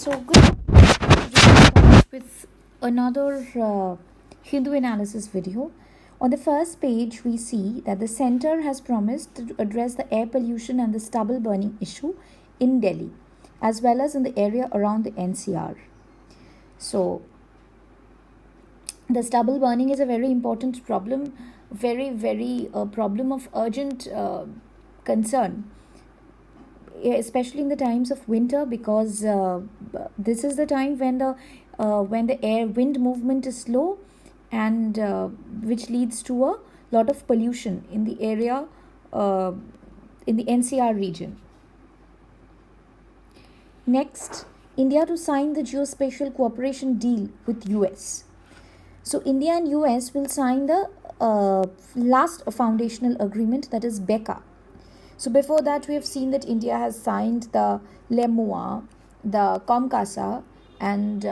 So good with another Hindu analysis video. On the first page, we see that the center has promised to address the air pollution and the stubble burning issue in Delhi, as well as in the area around the NCR. So, the stubble burning is a very important problem, very problem of urgent concern, especially in the times of winter, because this is the time when the air wind movement is slow, and which leads to a lot of pollution in the area, in the NCR region. Next, India to sign the geospatial cooperation deal with US. So India and US will sign the last foundational agreement, that is BECA. So before that, we have seen that India has signed the LEMUA, the COMCASA, and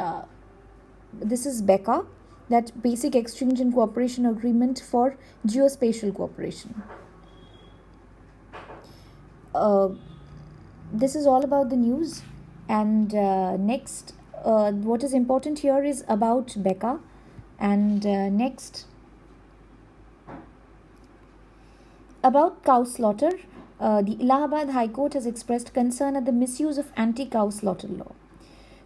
this is BECA, that Basic Exchange and Cooperation Agreement for Geospatial Cooperation. This is all about the news. And next, what is important here is about BECA. And next, about cow slaughter. The Allahabad High Court has expressed concern at the misuse of anti-cow slaughter law.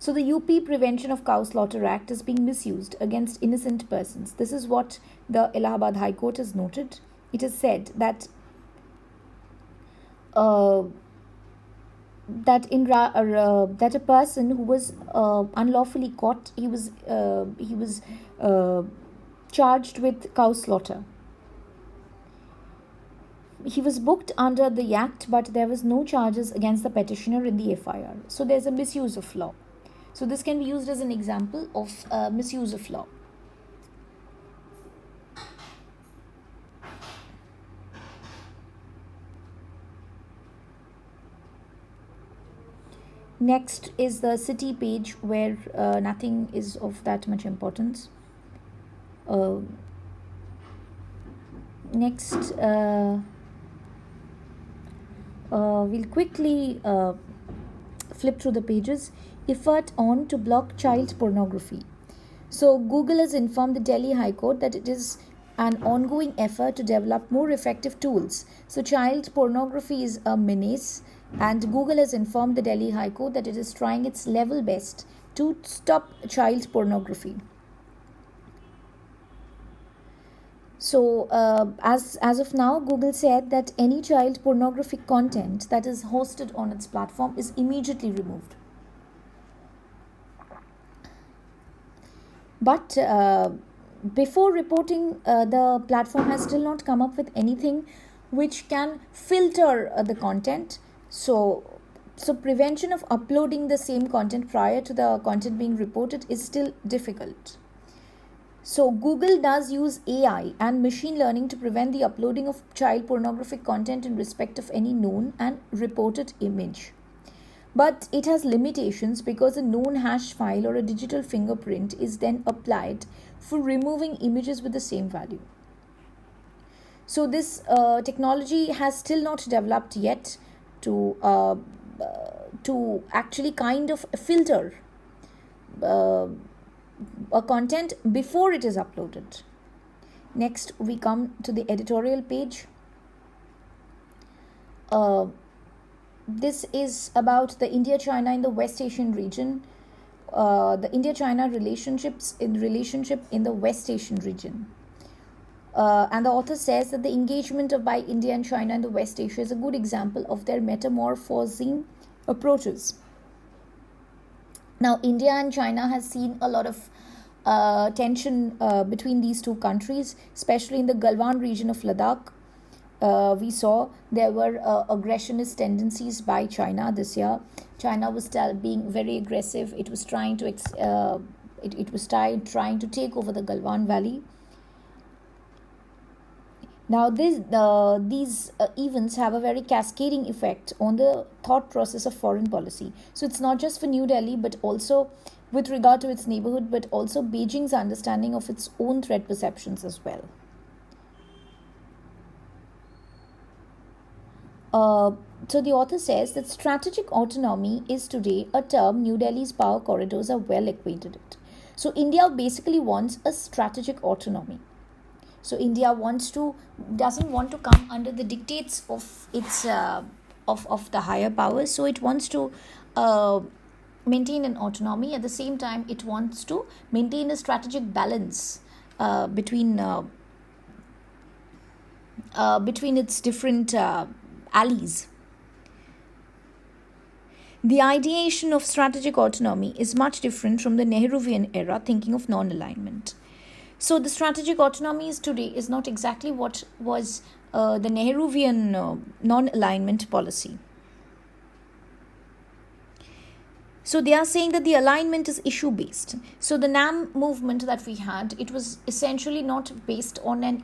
So the UP Prevention of Cow Slaughter Act is being misused against innocent persons. This is what the Allahabad High Court has noted. It is said that that a person who was unlawfully caught, he was charged with cow slaughter. He was booked under the Act, but there was no charges against the petitioner in the FIR. So there's a misuse of law. So this can be used as an example of misuse of law. Next is the city page, where nothing is of that much importance. Next, we'll quickly flip through the pages. Effort on to block child pornography. So Google has informed the Delhi High Court that it is an ongoing effort to develop more effective tools. So child pornography is a menace, and Google has informed the Delhi High Court that it is trying its level best to stop child pornography. So as of now, Google said that any child pornographic content that is hosted on its platform is immediately removed. But before reporting, the platform has still not come up with anything which can filter the content. So prevention of uploading the same content prior to the content being reported is still difficult. So Google does use AI and machine learning to prevent the uploading of child pornographic content in respect of any known and reported image. But it has limitations, because a known hash file or a digital fingerprint is then applied for removing images with the same value. So this technology has still not developed yet to actually kind of filter a content before it is uploaded. Next, we come to the editorial page. This is about the India-China in the West Asian region, the India-China relationship in the West Asian region. And the author says that the engagement by India and China in the West Asia is a good example of their metamorphosing approaches. Now, India and China has seen a lot of tension between these two countries, especially in the Galwan region of Ladakh. We saw there were aggressionist tendencies by China this year. China was being very aggressive. It was trying to trying to take over the Galwan Valley. Now, these events have a very cascading effect on the thought process of foreign policy. So it's not just for New Delhi, but also with regard to its neighborhood, but also Beijing's understanding of its own threat perceptions as well. So the author says that strategic autonomy is today a term New Delhi's power corridors are well acquainted with. So India basically wants a strategic autonomy. So India doesn't want to come under the dictates of its of the higher powers. So it wants to maintain an autonomy. At the same time, it wants to maintain a strategic balance between its different allies. The ideation of strategic autonomy is much different from the Nehruvian era thinking of non-alignment. So the strategic autonomies today is not exactly what was the Nehruvian non-alignment policy. So they are saying that the alignment is issue-based. So the NAM movement that we had, it was essentially not based on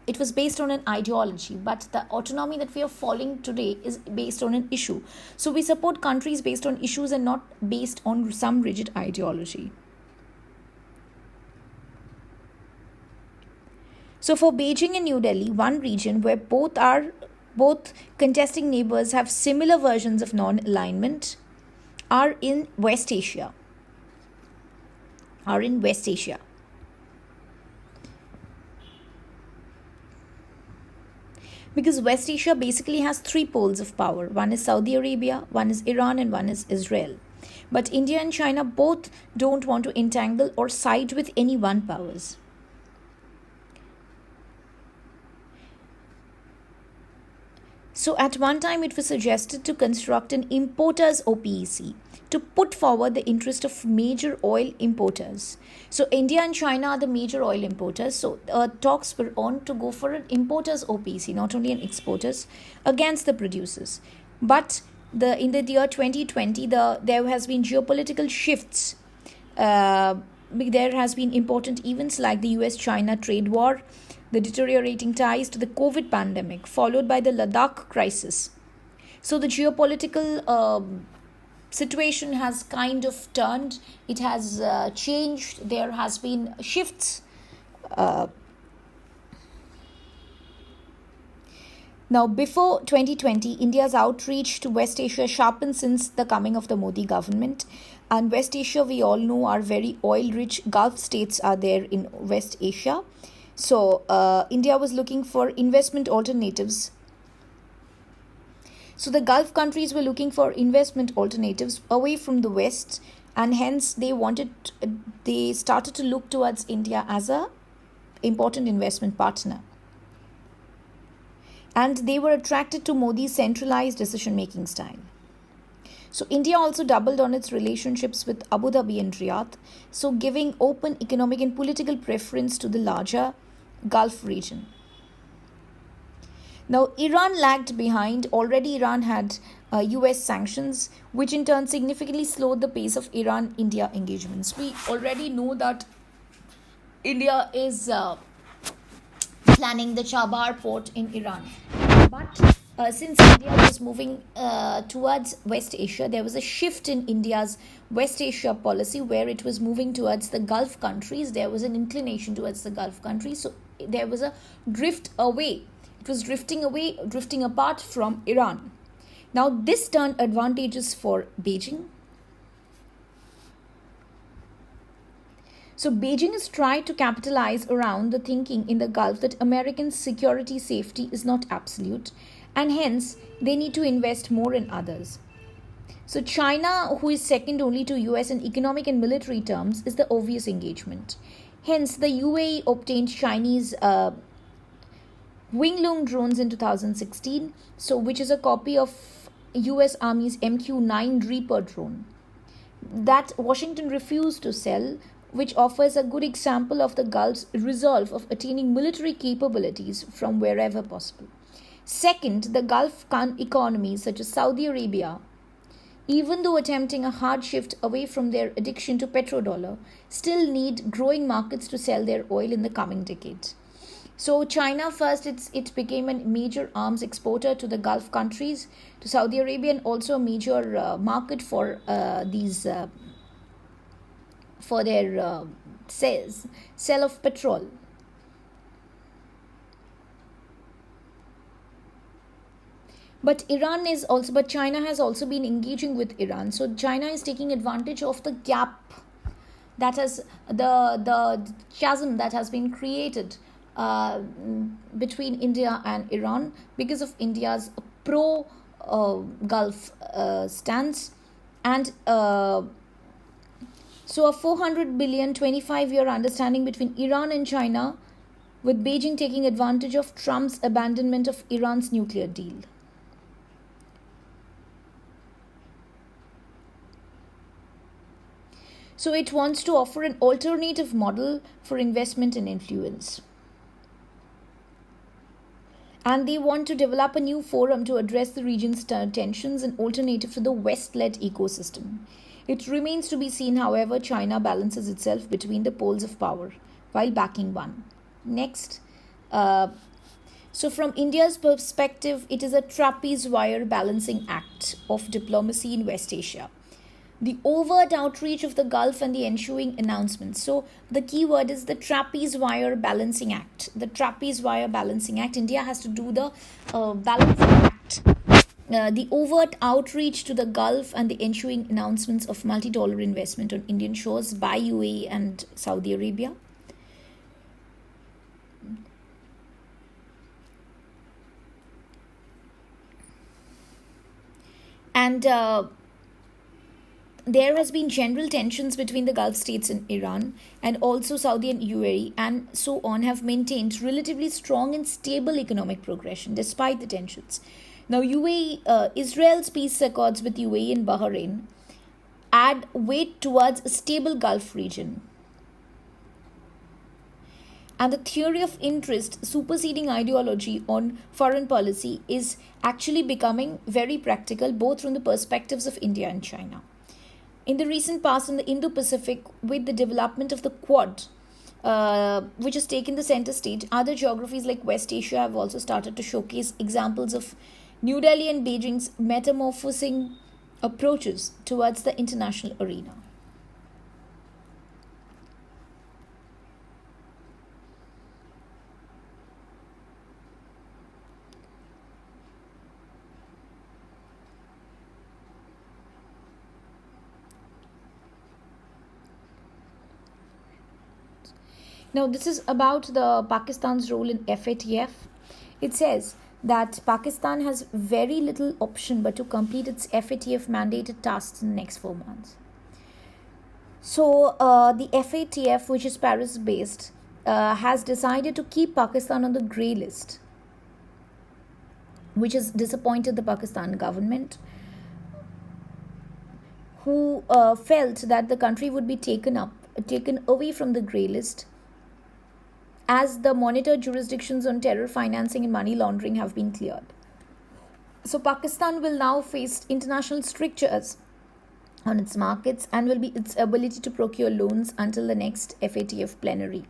it was based on an ideology, but the autonomy that we are following today is based on an issue. So we support countries based on issues and not based on some rigid ideology. So for Beijing and New Delhi, one region where both contesting neighbors have similar versions of non-alignment are in West Asia. Because West Asia basically has three poles of power. One is Saudi Arabia, one is Iran, and one is Israel. But India and China both don't want to entangle or side with any one powers. So at one time it was suggested to construct an importers OPEC to put forward the interest of major oil importers. So India and China are the major oil importers. So talks were on to go for an importers OPEC, not only an exporters, against the producers. But in the year 2020, there has been geopolitical shifts. There has been important events like the US-China trade war, the deteriorating ties to the COVID pandemic, followed by the Ladakh crisis. So the geopolitical situation has kind of turned. It has changed. There has been shifts. Now, before 2020, India's outreach to West Asia sharpened since the coming of the Modi government. And West Asia, we all know, are very oil-rich. Gulf states are there in West Asia. So India was looking for investment alternatives. So the Gulf countries were looking for investment alternatives away from the West, and hence they started to look towards India as a important investment partner. And they were attracted to Modi's centralized decision-making style. So India also doubled on its relationships with Abu Dhabi and Riyadh, so giving open economic and political preference to the larger Gulf region. Now, Iran lagged behind. Already Iran had US sanctions, which in turn significantly slowed the pace of Iran-India engagements. We already know that India is planning the Chabahar port in Iran. But since India was moving towards West Asia, there was a shift in India's West Asia policy where it was moving towards the Gulf countries. There was an inclination towards the Gulf countries. So there was a drift away. It was drifting apart from Iran. Now this turned advantages for Beijing. So Beijing has tried to capitalize around the thinking in the Gulf that American security safety is not absolute, and hence they need to invest more in others. So China, who is second only to US in economic and military terms, is the obvious engagement. Hence the UAE obtained Chinese Wing-Lung drones in 2016, which is a copy of US Army's MQ-9 Reaper drone that Washington refused to sell, which offers a good example of the Gulf's resolve of attaining military capabilities from wherever possible. Second, the Gulf economies such as Saudi Arabia, even though attempting a hard shift away from their addiction to petrodollar, still need growing markets to sell their oil in the coming decade. So China first, it became a major arms exporter to the Gulf countries, to Saudi Arabia, and also a major market for their sale of petrol. But China has also been engaging with Iran. So China is taking advantage of the gap that has the chasm that has been created between India and Iran because of India's pro Gulf stance, and so a 400 billion 25-year understanding between Iran and China, with Beijing taking advantage of Trump's abandonment of Iran's nuclear deal. So it wants to offer an alternative model for investment and influence. And they want to develop a new forum to address the region's tensions, an alternative to the West-led ecosystem. It remains to be seen, however, China balances itself between the poles of power while backing one. Next. So from India's perspective, it is a trapeze wire balancing act of diplomacy in West Asia. The overt outreach of the Gulf and the ensuing announcements. So the key word is the trapeze wire balancing act. The trapeze wire balancing act. India has to do the balancing act. The overt outreach to the Gulf and the ensuing announcements of multi-dollar investment on Indian shores by UAE and Saudi Arabia. And there has been general tensions between the Gulf states and Iran, and also Saudi and UAE and so on have maintained relatively strong and stable economic progression despite the tensions. Now Israel's peace accords with UAE and Bahrain add weight towards a stable Gulf region. And the theory of interest superseding ideology on foreign policy is actually becoming very practical, both from the perspectives of India and China. In the recent past, in the Indo-Pacific, with the development of the Quad, which has taken the center stage, other geographies like West Asia have also started to showcase examples of New Delhi and Beijing's metamorphosing approaches towards the international arena. Now, this is about the Pakistan's role in FATF. It says that Pakistan has very little option but to complete its FATF mandated tasks in the next 4 months. So, the FATF, which is Paris based, has decided to keep Pakistan on the grey list, which has disappointed the Pakistan government, who felt that the country would be taken away from the grey list, as the monitored jurisdictions on terror financing and money laundering have been cleared. So Pakistan will now face international strictures on its markets and will be its ability to procure loans until the next FATF plenary.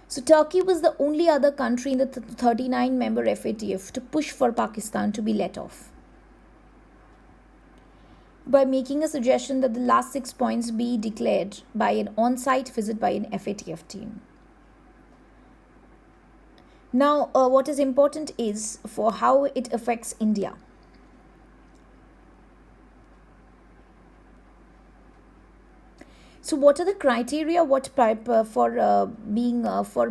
So Turkey was the only other country in the 39-member FATF to push for Pakistan to be let off, by making a suggestion that the last 6 points be declared by an on-site visit by an FATF team. Now, what is important is for how it affects India. So, what are the criteria? For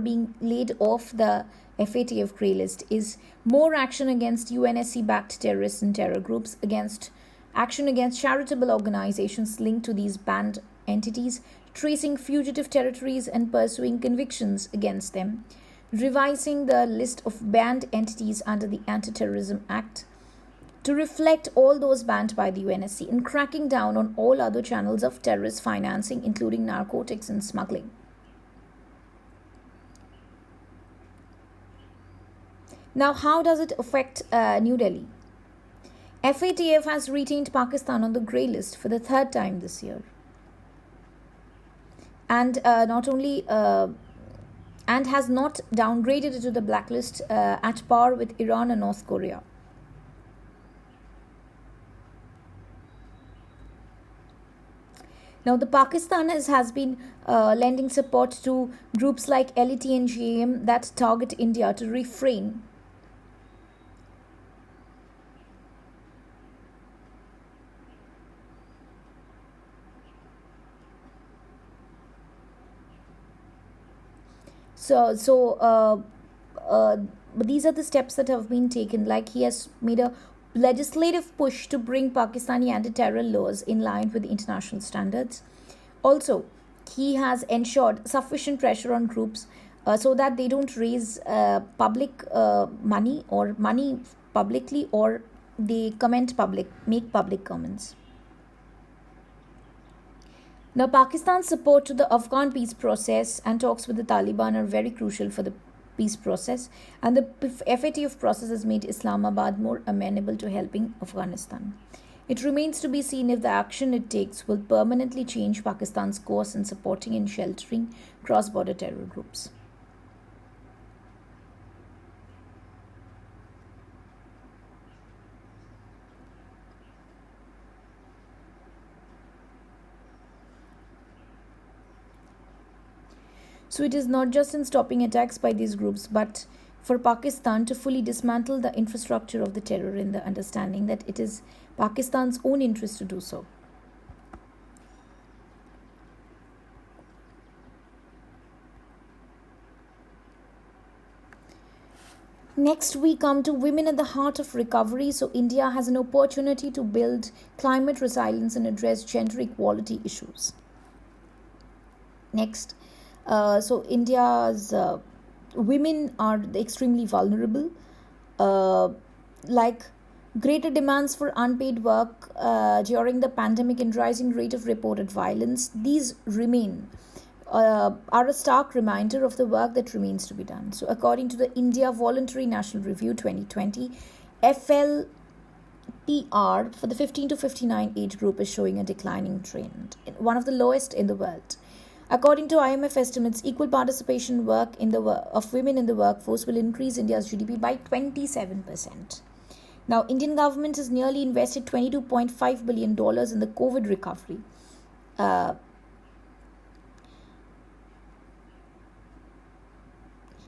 being laid off the FATF grey list is more action against UNSC-backed terrorists and terror groups, action against charitable organizations linked to these banned entities, tracing fugitive territories and pursuing convictions against them, revising the list of banned entities under the Anti-Terrorism Act to reflect all those banned by the UNSC, and cracking down on all other channels of terrorist financing, including narcotics and smuggling. Now, how does it affect New Delhi? FATF has retained Pakistan on the grey list for the 3rd time this year, and and has not downgraded it to the blacklist at par with Iran and North Korea. Now, the Pakistan has been lending support to groups like LET and GAM that target India to refrain So but these are the steps that have been taken. Like, he has made a legislative push to bring Pakistani anti-terror laws in line with international standards. Also, he has ensured sufficient pressure on groups so that they don't raise public money publicly, or they make public comments. Now, Pakistan's support to the Afghan peace process and talks with the Taliban are very crucial for the peace process, and the FATF process has made Islamabad more amenable to helping Afghanistan. It remains to be seen if the action it takes will permanently change Pakistan's course in supporting and sheltering cross border terror groups. So it is not just in stopping attacks by these groups, but for Pakistan to fully dismantle the infrastructure of the terror, in the understanding that it is Pakistan's own interest to do so. Next, we come to women at the heart of recovery. So, India has an opportunity to build climate resilience and address gender equality issues. Next, India's women are extremely vulnerable. Like, greater demands for unpaid work during the pandemic and rising rate of reported violence, these remain are a stark reminder of the work that remains to be done. So, according to the India Voluntary National Review 2020, FLPR for the 15 to 59 age group is showing a declining trend, one of the lowest in the world. According to IMF estimates, equal participation of women in the workforce will increase India's GDP by 27%. Now, Indian government has nearly invested $22.5 billion in the COVID recovery.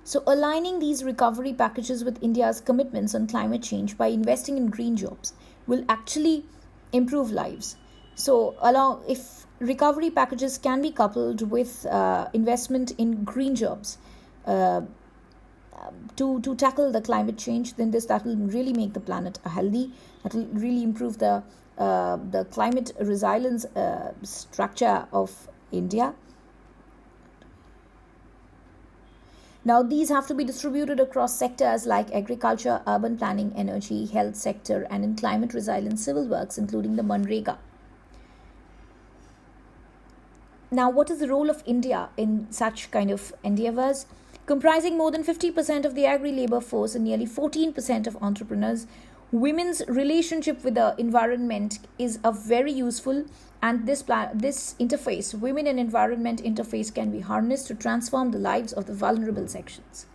So, aligning these recovery packages with India's commitments on climate change by investing in green jobs will actually improve lives. So, if recovery packages can be coupled with investment in green jobs to tackle the climate change, then that will really make the planet healthy. That will really improve the climate resilience structure of India. Now, these have to be distributed across sectors like agriculture, urban planning, energy, health sector, and in climate resilient civil works, including the Manrega. Now, what is the role of India in such kind of endeavors? Comprising more than 50% of the agri-labor force and nearly 14% of entrepreneurs, women's relationship with the environment is a very useful, and this interface, women and environment interface, can be harnessed to transform the lives of the vulnerable sections.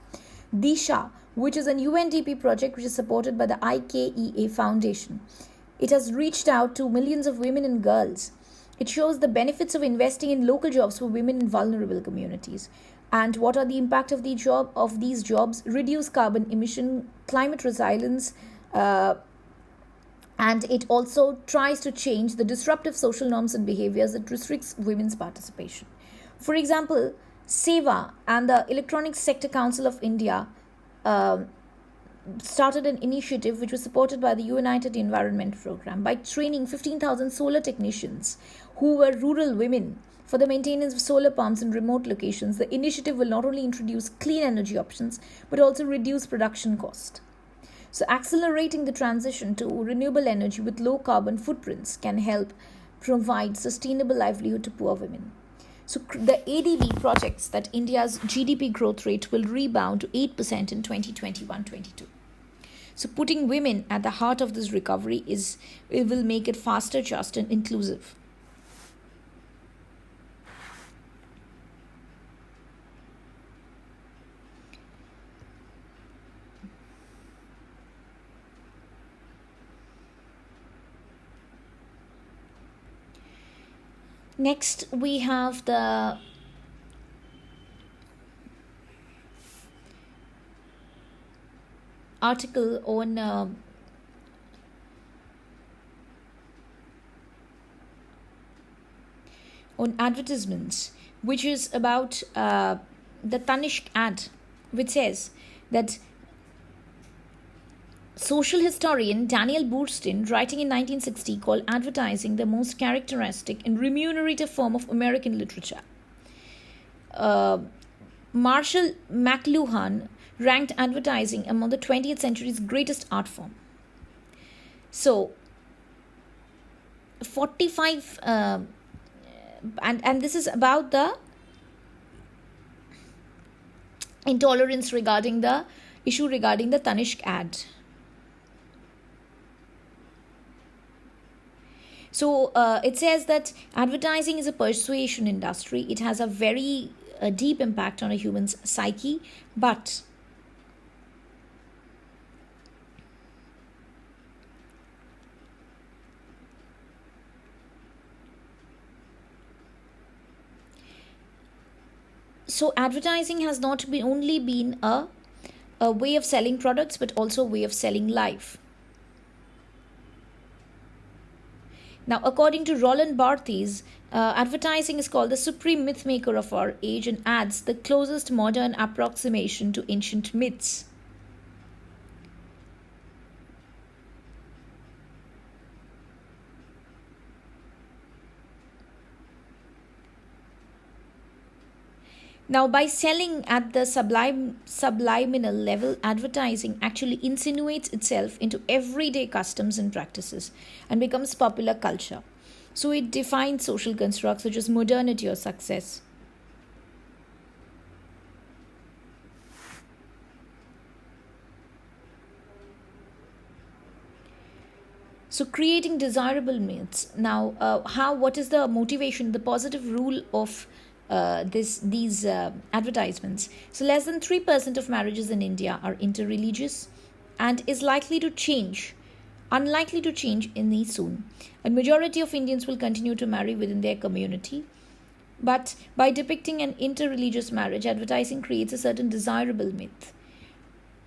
Disha, which is an UNDP project which is supported by the IKEA Foundation, it has reached out to millions of women and girls. It shows the benefits of investing in local jobs for women in vulnerable communities. And what are the impact of these jobs? Reduce carbon emission, climate resilience, and it also tries to change the disruptive social norms and behaviors that restricts women's participation. For example, SEVA and the Electronics Sector Council of India started an initiative which was supported by the United Environment Program by training 15,000 solar technicians who were rural women for the maintenance of solar pumps in remote locations. The initiative will not only introduce clean energy options but also reduce production cost. So, accelerating the transition to renewable energy with low carbon footprints can help provide sustainable livelihood to poor women. So, the ADB projects that India's GDP growth rate will rebound to 8% in 2021-22. So, putting women at the heart of this recovery it will make it faster, just, and inclusive. Next, we have the article on advertisements, which is about the Tanishq ad, which says that social historian Daniel Boorstin, writing in 1960, called advertising the most characteristic and remunerative form of American literature. Marshall McLuhan ranked advertising among the 20th century's greatest art form. So, 45, and this is about the intolerance regarding the issue regarding the Tanishq ad. So it says that advertising is a persuasion industry. It has a very deep impact on a human's psyche, but so advertising has not only been a way of selling products, but also a way of selling life. Now, according to Roland Barthes, advertising is called the supreme myth maker of our age and adds the closest modern approximation to ancient myths. Now, by selling at the subliminal level, advertising actually insinuates itself into everyday customs and practices and becomes popular culture. So it defines social constructs such as modernity or success. So creating desirable myths. Now, what is the motivation, the positive rule of these advertisements? So less than 3% of marriages in India are interreligious and is unlikely to change any soon. A majority of Indians will continue to marry within their community. But by depicting an interreligious marriage, advertising creates a certain desirable myth.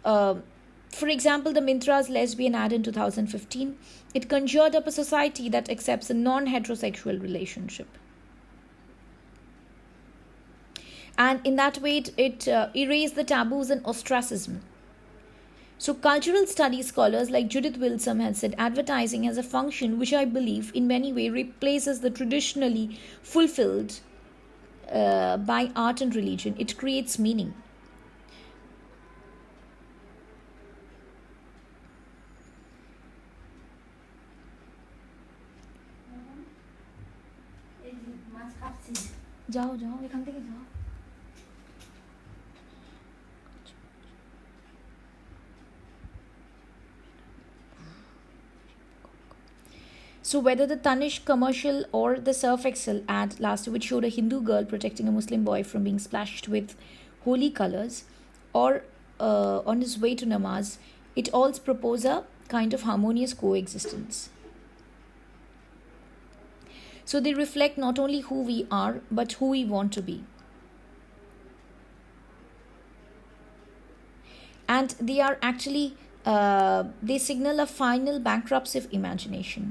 For example, the Mintra's lesbian ad in 2015, it conjured up a society that accepts a non-heterosexual relationship. And in that way, it erased the taboos and ostracism. So cultural studies scholars like Judith Wilson have said advertising has a function which I believe in many ways replaces the traditionally fulfilled by art and religion. It creates meaning. যাও এখান থেকে যাও। So whether the Tanishq commercial or the Surf Excel ad last, which showed a Hindu girl protecting a Muslim boy from being splashed with holy colors, or on his way to namaz, it all propose a kind of harmonious coexistence. So they reflect not only who we are, but who we want to be. And they are actually, they signal a final bankruptcy of imagination.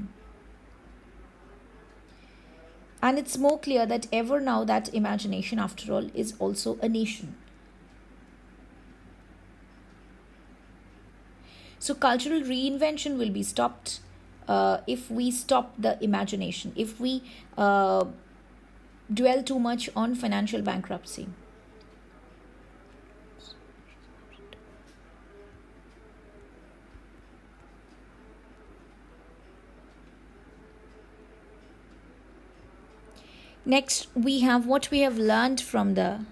And it's more clear that ever now that imagination, after all, is also a nation. So cultural reinvention will be stopped if we stop the imagination, if we dwell too much on financial bankruptcy. Next, we have what we have learned from the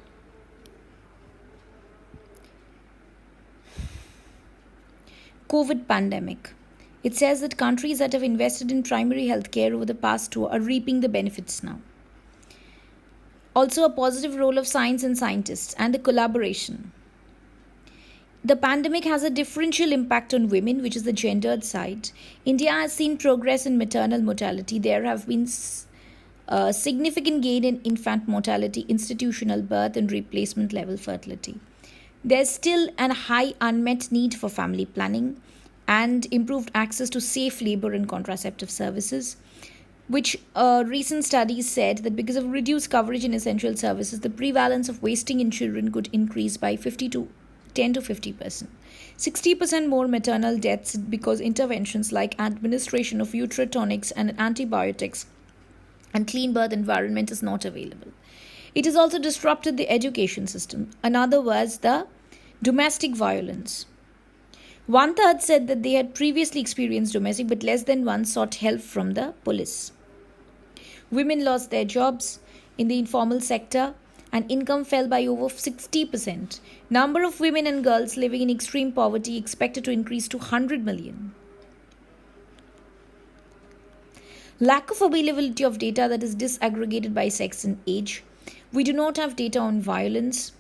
COVID pandemic. It says that countries that have invested in primary healthcare over the past 2 are reaping the benefits now. Also, a positive role of science and scientists and the collaboration. The pandemic has a differential impact on women, which is the gendered side. India has seen progress in maternal mortality. There have been significant gain in infant mortality, institutional birth, and replacement level fertility. There's still a high unmet need for family planning and improved access to safe labor and contraceptive services. which recent studies said that because of reduced coverage in essential services, the prevalence of wasting in children could increase by 50 to 10 to 50%. 60% more maternal deaths because interventions like administration of uterotonics and antibiotics and clean birth environment is not available. It has also disrupted the education system. In other words, the domestic violence. One third said that they had previously experienced domestic, but less than one sought help from the police. Women lost their jobs in the informal sector and income fell by over 60%. Number of women and girls living in extreme poverty expected to increase to 100 million. Lack of availability of data that is disaggregated by sex and age. We do not have data on violence.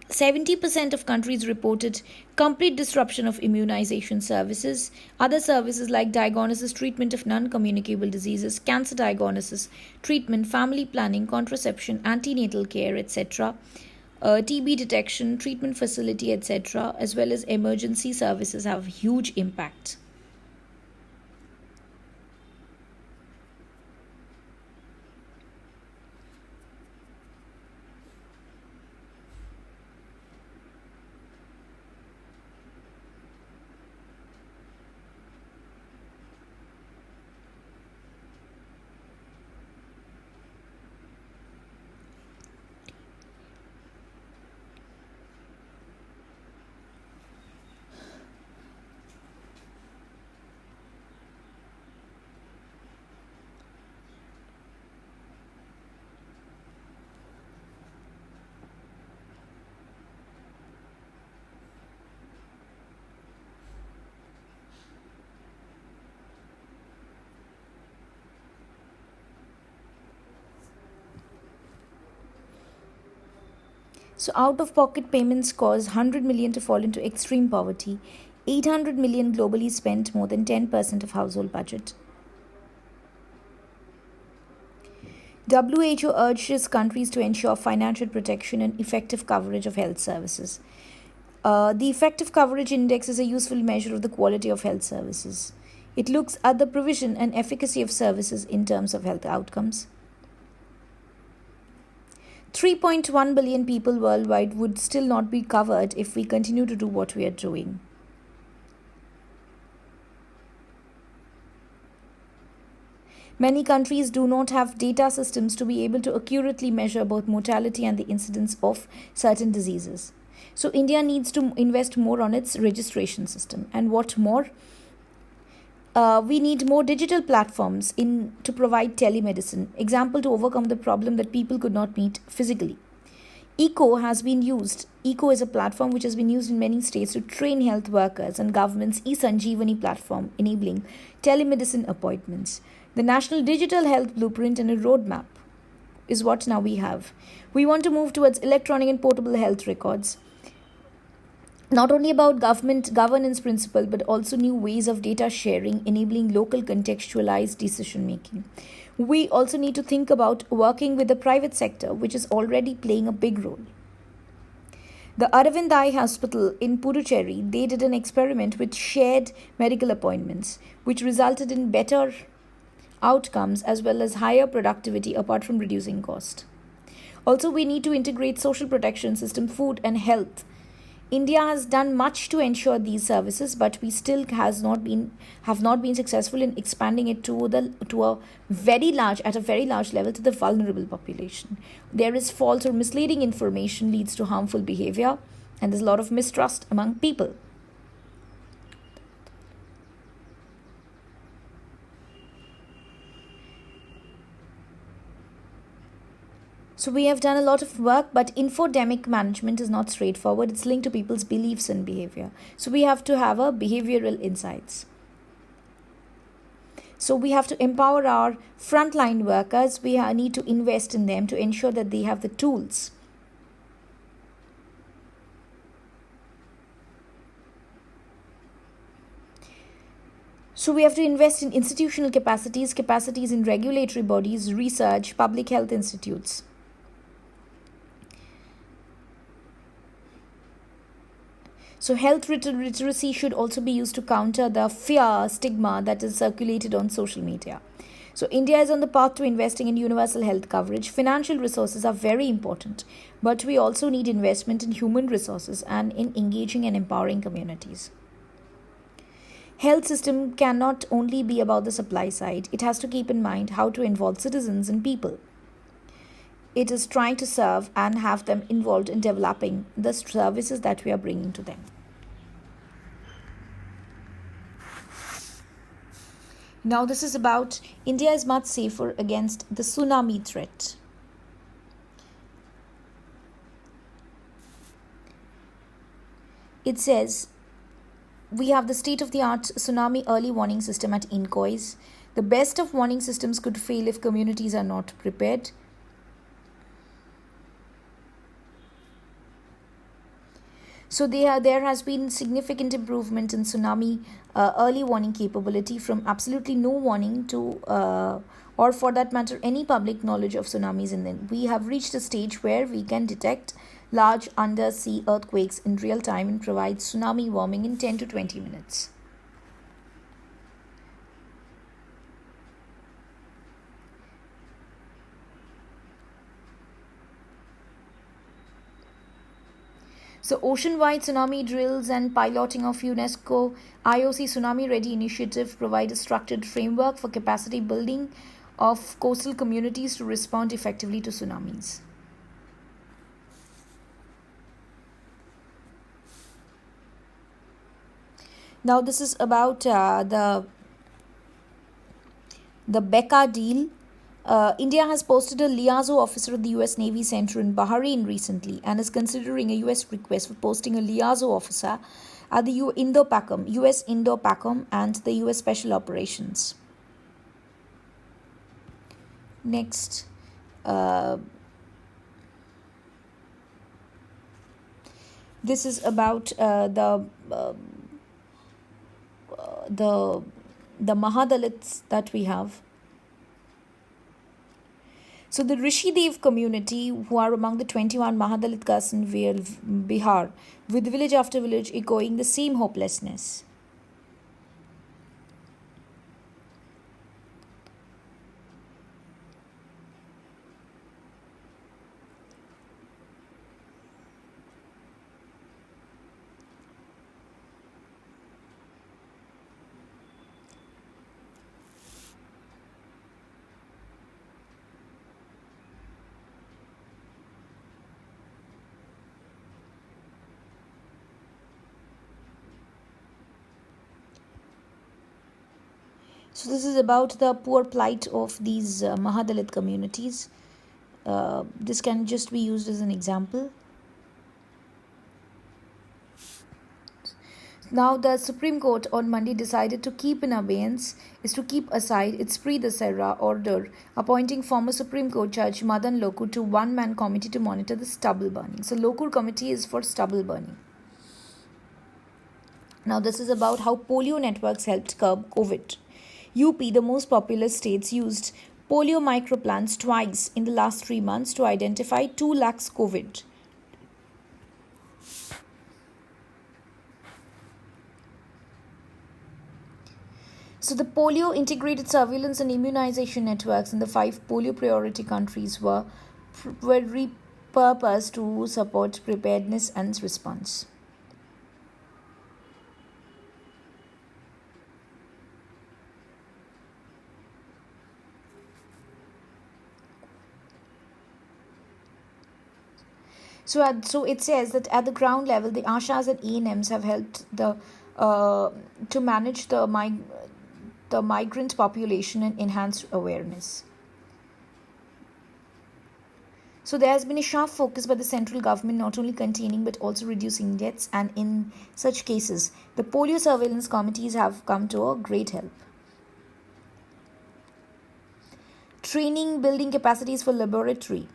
70% of countries reported complete disruption of immunization services. Other services like diagnosis, treatment of non-communicable diseases, cancer diagnosis, treatment, family planning, contraception, antenatal care, etc., TB detection, treatment facility, etc., as well as emergency services have huge impact. So out-of-pocket payments cause 100 million to fall into extreme poverty. 800 million globally spent more than 10% of household budget. WHO urges countries to ensure financial protection and effective coverage of health services. The Effective Coverage Index is a useful measure of the quality of health services. It looks at the provision and efficacy of services in terms of health outcomes. 3.1 billion people worldwide would still not be covered if we continue to do what we are doing. Many countries do not have data systems to be able to accurately measure both mortality and the incidence of certain diseases. So India needs to invest more on its registration system. And what more? We need more digital platforms to provide telemedicine. Example, to overcome the problem that people could not meet physically. ECO is a platform which has been used in many states to train health workers, and government's e-Sanjeevani platform enabling telemedicine appointments. The National Digital Health Blueprint and a roadmap is what now we have. We want to move towards electronic and portable health records. Not only about government governance principle, but also new ways of data sharing, enabling local contextualized decision making. We also need to think about working with the private sector, which is already playing a big role. The Aravind Eye Hospital in Puducherry, they did an experiment with shared medical appointments, which resulted in better outcomes as well as higher productivity apart from reducing cost. Also, we need to integrate social protection system, food and health. India has done much to ensure these services, but we still have not been successful in expanding it at a very large level to the vulnerable population. There is false or misleading information leads to harmful behavior, and there's a lot of mistrust among people. So we have done a lot of work, but infodemic management is not straightforward. It's linked to people's beliefs and behavior. So we have to have a behavioral insights. So we have to empower our frontline workers. We need to invest in them to ensure that they have the tools. So we have to invest in institutional capacities in regulatory bodies, research, public health institutes. So health literacy should also be used to counter the fear, stigma that is circulated on social media. So, India is on the path to investing in universal health coverage. Financial resources are very important, but we also need investment in human resources and in engaging and empowering communities. Health system cannot only be about the supply side. It has to keep in mind how to involve citizens and people. It is trying to serve and have them involved in developing the services that we are bringing to them. Now, this is about India is much safer against the tsunami threat. It says we have the state of the art tsunami early warning system at INCOIS. The best of warning systems could fail if communities are not prepared. So there has been significant improvement in tsunami early warning capability from absolutely no warning to, or for that matter, any public knowledge of tsunamis. And then we have reached a stage where we can detect large undersea earthquakes in real time and provide tsunami warning in 10 to 20 minutes. So, ocean-wide tsunami drills and piloting of UNESCO IOC Tsunami Ready initiative provide a structured framework for capacity building of coastal communities to respond effectively to tsunamis. Now, this is about the Becca deal. India has posted a liaison officer at the US Navy Center in Bahrain recently and is considering a US request for posting a liaison officer at the US Indo-PACOM and the US Special Operations. Next, this is about the Mahadalits that we have. So the Rishi Dev community, who are among the 21 Mahadalit castes in Bihar, with village after village echoing the same hopelessness. So this is about the poor plight of these Mahadalit communities. This can just be used as an example. Now, the Supreme Court on Monday decided to keep in abeyance is to keep aside its pre-Dasera order appointing former Supreme Court Judge Madan Lokur to one-man committee to monitor the stubble burning. So, Lokur committee is for stubble burning. Now, this is about how polio networks helped curb COVID. UP, the most populous states, used polio microplans twice in the last 3 months to identify 2 lakhs COVID. So the polio integrated surveillance and immunization networks in the 5 polio priority countries were repurposed to support preparedness and response. So it says that at the ground level, the ASHAs and ENMs have helped to manage the migrant population and enhance awareness. So there has been a sharp focus by the central government not only containing but also reducing deaths, and in such cases, the polio surveillance committees have come to a great help. Training, building capacities for laboratory,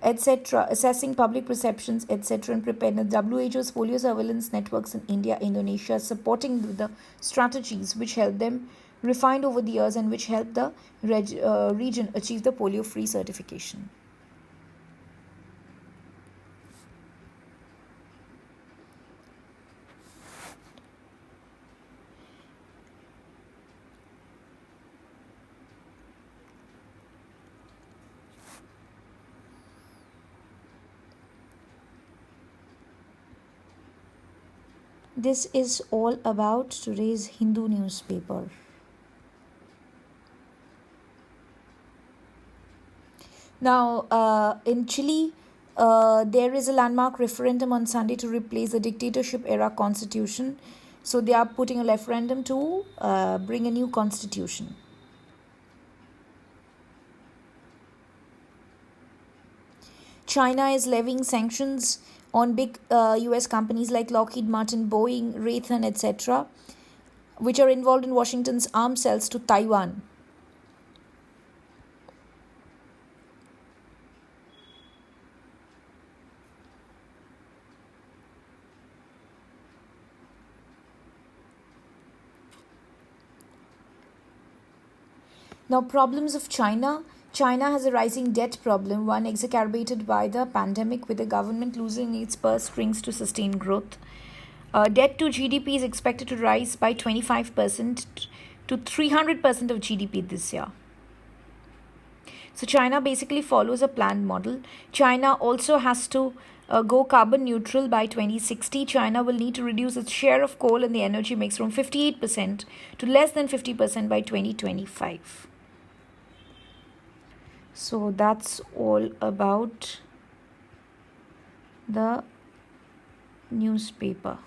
etc., assessing public perceptions, etc., and preparedness. WHO's polio surveillance networks in India, Indonesia, supporting the strategies which help them refined over the years and which help the region achieve the polio-free certification. this is all about today's Hindu newspaper. Now, in Chile, there is a landmark referendum on Sunday to replace the dictatorship era constitution. So they are putting a referendum to bring a new constitution. China is levying sanctions on big US companies like Lockheed Martin, Boeing, Raytheon, etc., which are involved in Washington's arms sales to Taiwan. Now, problems of China. China has a rising debt problem, one exacerbated by the pandemic, with the government losing its purse strings to sustain growth. Debt to GDP is expected to rise by 25% to 300% of GDP this year. So China basically follows a planned model. China also has to go carbon neutral by 2060. China will need to reduce its share of coal in the energy mix from 58% to less than 50% by 2025. So that's all about the newspaper.